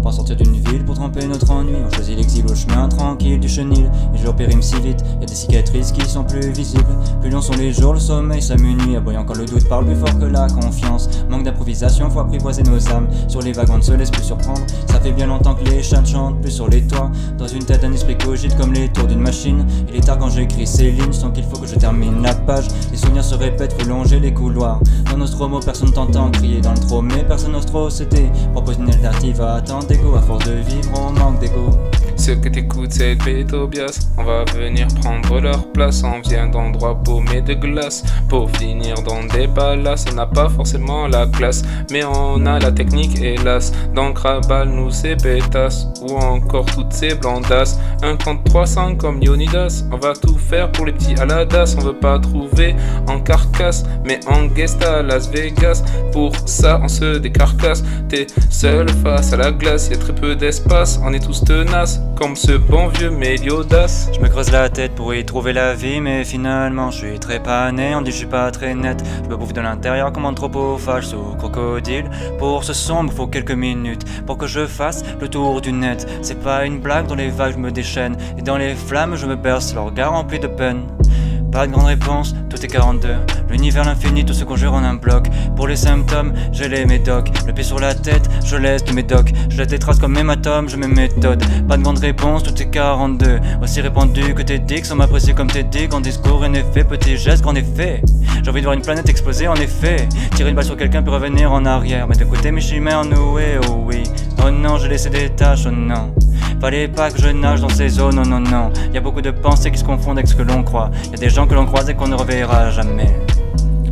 On sortir d'une ville pour tremper notre ennui. On choisit l'exil au chemin tranquille du chenil. Les jours périment si vite, y a des cicatrices qui sont plus visibles. Plus longs sont les jours, le sommeil s'amenuit. Aboyant quand le doute parle plus fort que la confiance. Manque d'improvisation, faut apprivoiser nos âmes. Sur les vagues on ne se laisse plus surprendre. Ça fait bien longtemps que les chats chantent plus sur les toits. Dans une tête un esprit cogite comme les tours d'une machine. Il est tard quand j'écris ces lignes, sans qu'il faut que je termine la page. Les souvenirs se répètent, faut longer les couloirs. Dans Nostromo, personne t'entend crier dans le trop, mais personne n'ose trop céder. Propose une alternative à attendre d'ego, à force de vivre on manque d'ego. Ceux que t'écoutes c'est le Pétobias. On va venir prendre leur place. On vient d'endroits paumés de glace pour finir dans des palaces. On n'a pas forcément la classe, mais on a la technique hélas. Donc rabale nous ces pétasses, ou encore toutes ces blondasses. Un compte 300 comme Leonidas. On va tout faire pour les petits Aladas. On veut pas trouver en carcasse, mais en guest à Las Vegas. Pour ça on se décarcasse. T'es seul face à la glace, y a très peu d'espace. On est tous tenaces comme ce bon vieux Méliodas. Je me creuse la tête pour y trouver la vie, mais finalement je suis très pané. On dit je suis pas très net. Je me bouffe de l'intérieur comme anthropophage sous crocodile. Pour ce sombre faut quelques minutes pour que je fasse le tour du net. C'est pas une blague, dans les vagues je me déchaîne et dans les flammes je me berce, le regard rempli de peine. Pas de grande réponse, tout est 42. L'univers, l'infini, tout se conjure en un bloc. Pour les symptômes, j'ai les médocs. Le pied sur la tête, je laisse de mes docs. Je laisse des traces comme hématomes, je mes méthodes. Pas de grande réponse, tout est 42. Aussi répandu que tes dicks, on m'apprécie comme tes dicks. En discours, en effet, petit geste, grand effet. J'ai envie de voir une planète exploser, en effet. Tirer une balle sur quelqu'un puis revenir en arrière. Mais de côté mes chimères nouées, oh oui. Oh non, j'ai laissé des taches, oh non. Fallait pas que je nage dans ces eaux, non, non, non. Y'a beaucoup de pensées qui se confondent avec ce que l'on croit. Y'a des gens que l'on croise et qu'on ne reverra jamais.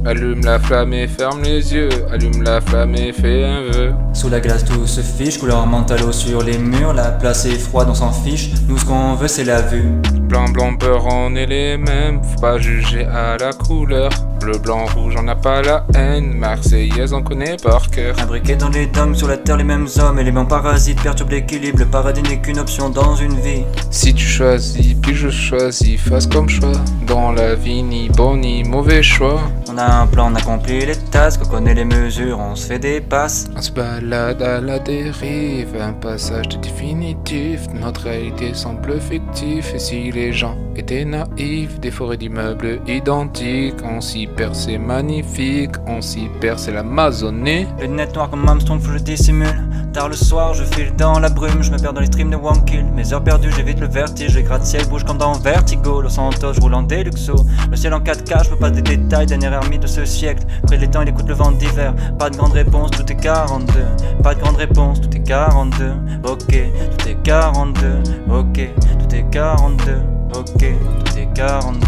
Allume la flamme et ferme les yeux. Allume la flamme et fais un vœu. Sous la glace tout se fiche, couleur mentalo sur les murs. La place est froide, on s'en fiche. Nous ce qu'on veut c'est la vue. Blanc, blanc, beurre, on est les mêmes. Faut pas juger à la couleur. Bleu, blanc, rouge, on n'a pas la haine. Marseillaise, on connaît par cœur. Imbriqués dans les dômes, sur la terre les mêmes hommes. Éléments parasites perturbent l'équilibre. Le paradis n'est qu'une option dans une vie. Si tu choisis, puis je choisis, fasse comme choix. Dans la vie, ni bon ni mauvais choix. On a un plan, on accomplit les tasks, on connaît les mesures, on se fait des passes. On se balade à la dérive, un passage définitif. Notre réalité semble fictif. Et si les gens étaient naïfs, des forêts d'immeubles identiques, on s'y perd, c'est magnifique. On s'y perd, c'est l'Amazonie. Lunettes noires comme Armstrong, faut que je dissimule. Tard le soir, je file dans la brume, je me perds dans les streams de One-Kill. Mes heures perdues, j'évite le vertige, les gratte-ciel bouge comme dans Vertigo. Los Santos, je roule en Deluxo. Le ciel en 4K, je peux pas des détails, dernière ermite de ce siècle. Près les temps, il écoute le vent d'hiver. Pas de grande réponse, tout est 42. Pas de grande réponse, tout est 42. Ok, tout est 42. Ok, tout est 42. Ok, tout est 42.